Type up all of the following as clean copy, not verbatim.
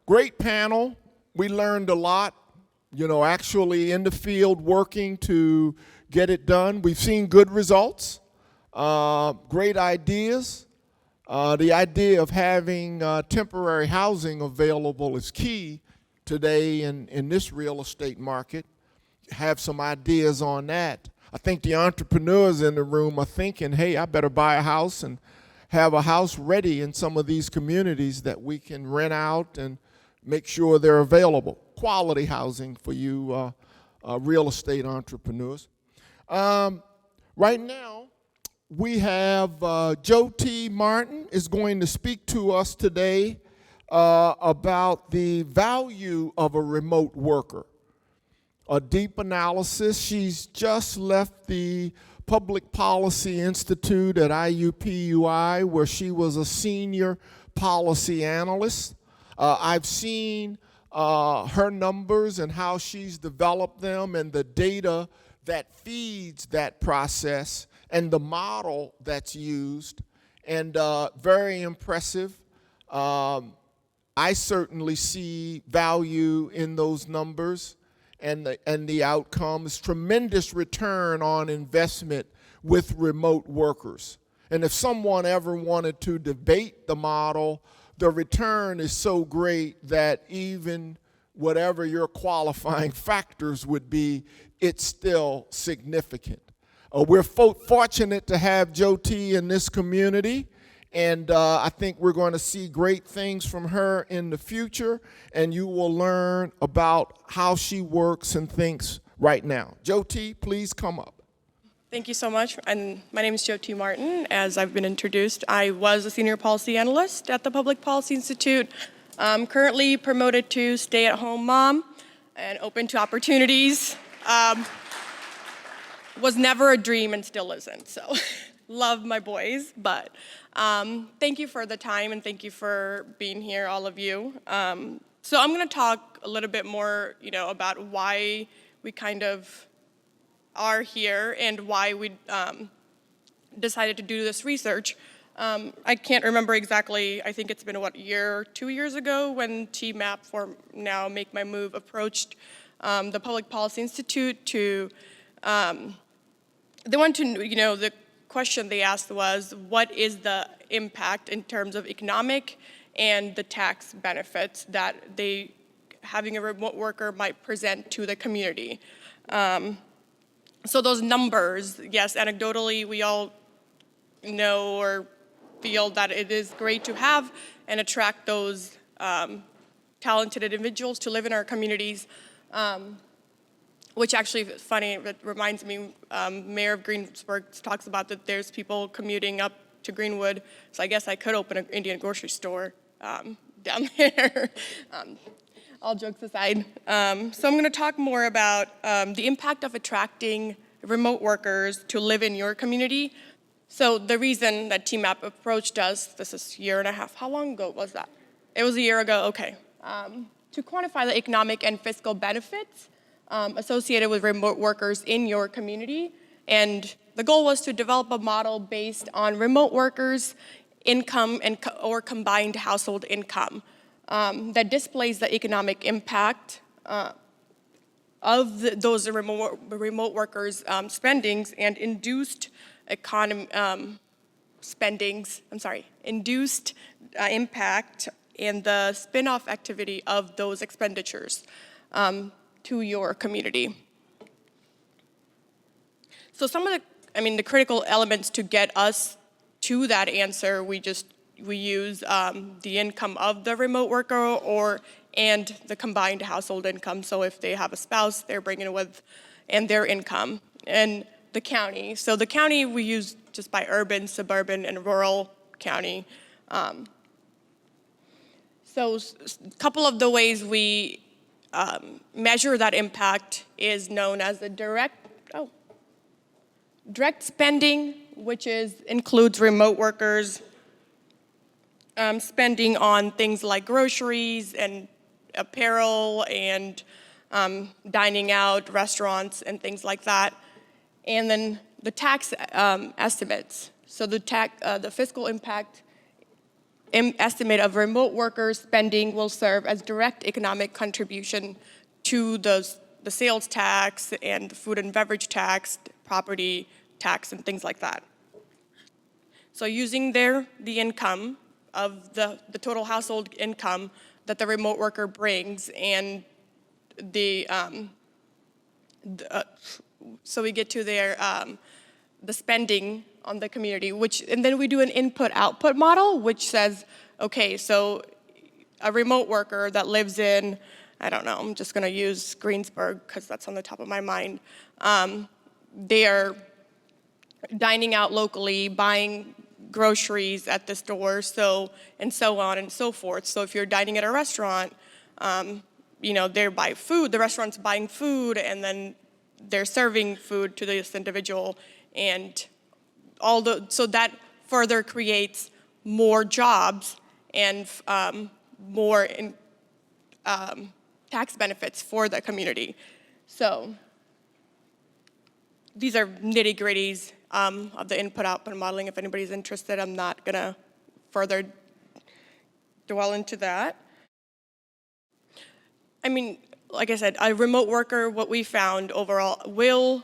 Great panel. We learned a lot, actually in the field working to get it done. We've seen good results, great ideas. The idea of having temporary housing available is key today in this real estate market. Have some ideas on that. I think the entrepreneurs in the room are thinking, hey, I better buy a house and have a house ready in some of these communities that we can rent out and make sure they're available. Quality housing for you real estate entrepreneurs. Right now, we have Joe T. Martin is going to speak to us today about the value of a remote worker. A deep analysis. She's just left the Public Policy Institute at IUPUI, where she was a senior policy analyst. I've seen her numbers and how she's developed them and the data that feeds that process and the model that's used, and very impressive. I certainly see value in those numbers and the outcomes. Tremendous return on investment with remote workers. And if someone ever wanted to debate the model, the return is so great that even whatever your qualifying factors would be, it's still significant. We're fortunate to have Joe T. in this community, and I think we're going to see great things from her in the future, and you will learn about how she works and thinks right now. Joe T., please come up. Thank you so much. And my name is Joe T. Martin. As I've been introduced, I was a senior policy analyst at the Public Policy Institute. I'm currently promoted to stay-at-home mom and open to opportunities. Was never a dream and still isn't, so love my boys, but thank you for the time and thank you for being here, all of you. So I'm going to talk a little bit more, about why we kind of are here and why we decided to do this research. I can't remember exactly, I think it's been, 2 years ago when TMAP, for now MakeMyMove, approached the Public Policy Institute to, they wanted to, the question they asked was, what is the impact in terms of economic and the tax benefits that having a remote worker might present to the community? So those numbers, yes, anecdotally, we all know or feel that it is great to have and attract those talented individuals to live in our communities, which actually is funny. It reminds me, Mayor of Greensburg talks about that there's people commuting up to Greenwood, so I guess I could open an Indian grocery store down there. All jokes aside. So I'm going to talk more about the impact of attracting remote workers to live in your community. So the reason that TMAP approached us, this is a year and a half. How long ago was that? It was a year ago, okay. To quantify the economic and fiscal benefits associated with remote workers in your community. And the goal was to develop a model based on remote workers' income or combined household income that displays the economic impact of those remote workers' spendings and induced induced impact and the spin-off activity of those expenditures to your community. So some of the critical elements to get us to that answer, we use the income of the remote worker and the combined household income. So if they have a spouse, they're bringing it with, and their income. And the county. So the county we use just by urban, suburban, and rural county. So a couple of the ways we measure that impact is known as the direct spending, which includes remote workers spending on things like groceries and apparel and dining out, restaurants, and things like that. And then the tax estimates. So the fiscal impact estimate of remote workers spending will serve as direct economic contribution to the sales tax and the food and beverage tax, property tax, and things like that. So using the income of the total household income that the remote worker brings, and so we get to the spending on the community, and then we do an input-output model, which says, okay, so a remote worker that lives in, I don't know, I'm just gonna use Greensburg because that's on the top of my mind. They are dining out locally, buying groceries at the store, and so on and so forth. So if you're dining at a restaurant, they're buying food, the restaurant's buying food, and then they're serving food to this individual, and so that further creates more jobs and more tax benefits for the community. So these are nitty-gritties of the input-output modeling. If anybody's interested, I'm not gonna further dwell into that. I mean, like I said, a remote worker, what we found overall, will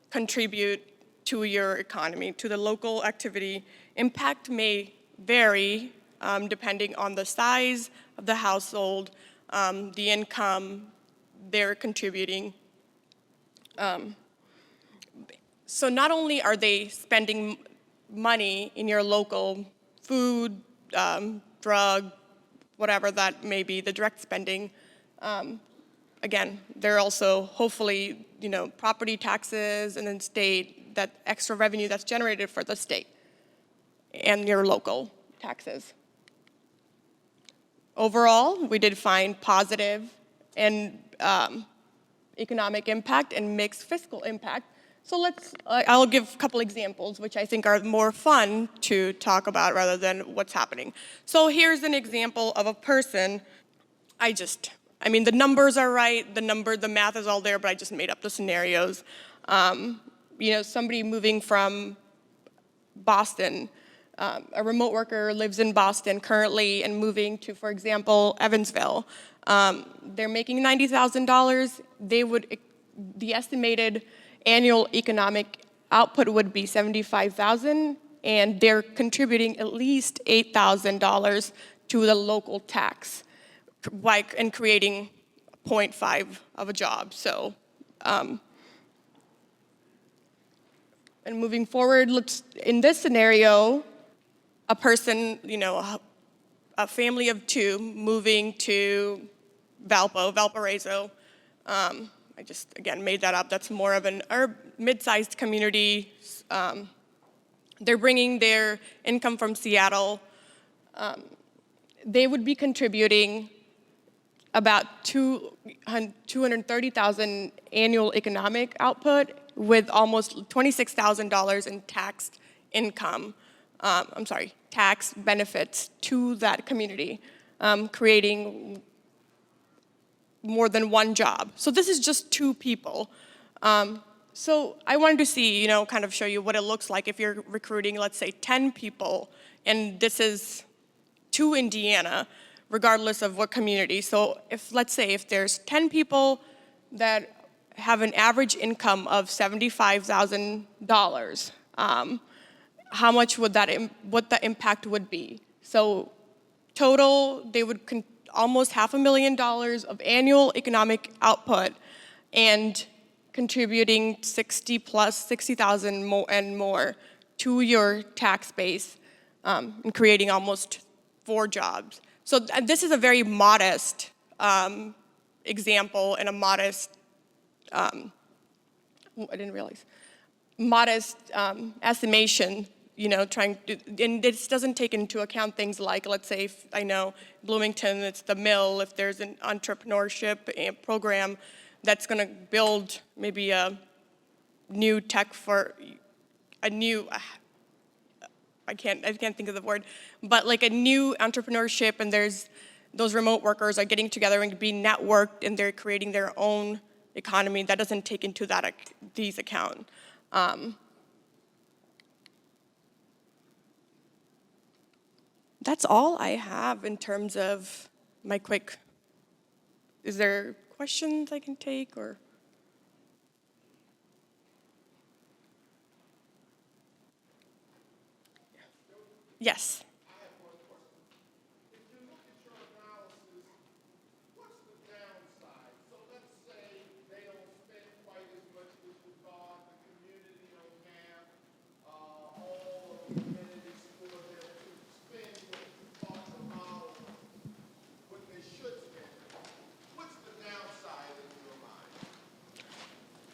contribute to your economy, to the local activity. Impact may vary depending on the size of the household, the income they're contributing. So not only are they spending money in your local food, drug, whatever that may be, the direct spending, again, they're also hopefully, property taxes and then state, that extra revenue that's generated for the state and your local taxes. Overall, we did find positive and economic impact and mixed fiscal impact. So I'll give a couple examples, which I think are more fun to talk about rather than what's happening. So here's an example of a person. The numbers are right, the math is all there, but I just made up the scenarios. Somebody moving from Boston, a remote worker lives in Boston currently and moving to, for example, Evansville. They're making $90,000. The estimated annual economic output would be $75,000, and they're contributing at least $8,000 to the local tax, and creating 0.5 of a job. So, and moving forward, in this scenario, a person, a family of two moving to Valparaiso. I just, again, made that up. That's more of an mid-sized community. They're bringing their income from Seattle. They would be contributing about $230,000 annual economic output with almost $26,000 in taxed income. Tax benefits to that community, creating more than one job. So this is just two people. So I wanted to see, kind of show you what it looks like if you're recruiting, let's say, 10 people, and this is to Indiana, regardless of what community. So let's say if there's 10 people that have an average income of $75,000, how much would what the impact would be? So total, they would almost $500,000 of annual economic output and contributing $60,000 more to your tax base, and creating almost 4 jobs. So this is a very modest example and a modest, I didn't realize, modest estimation, trying to, and this doesn't take into account things like, let's say, if I know Bloomington, it's the mill, if there's an entrepreneurship program that's gonna build maybe a new tech for a new, I can't think of the word, but like a new entrepreneurship, and those remote workers are getting together and being networked, and they're creating their own economy. That doesn't take into these account. That's all I have in terms of my quick. Is there questions I can take or? Yes.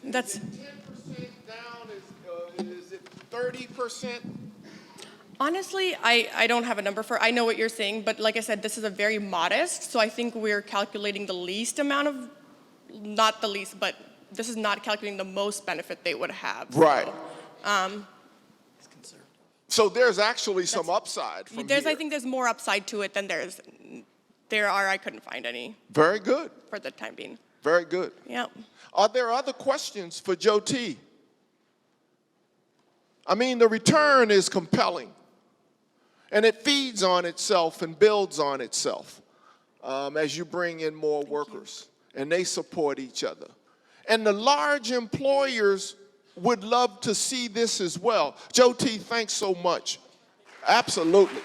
That's 10% down, is it 30%? honestly, I don't have a number for. I know what you're saying, but like I said, this is a very modest. So I think we're calculating the least amount of, not the least, but this is not calculating the most benefit they would have. Right. So, So there's actually some upside from I here. think there's more upside to it than I couldn't find any Very good. for the time being. Very good. Yep. Are there other questions for Joe T? I mean, the return is compelling, and it feeds on itself and builds on itself as you bring in more workers, and they support each other. And the large employers would love to see this as well. Joe T, thanks so much. Absolutely.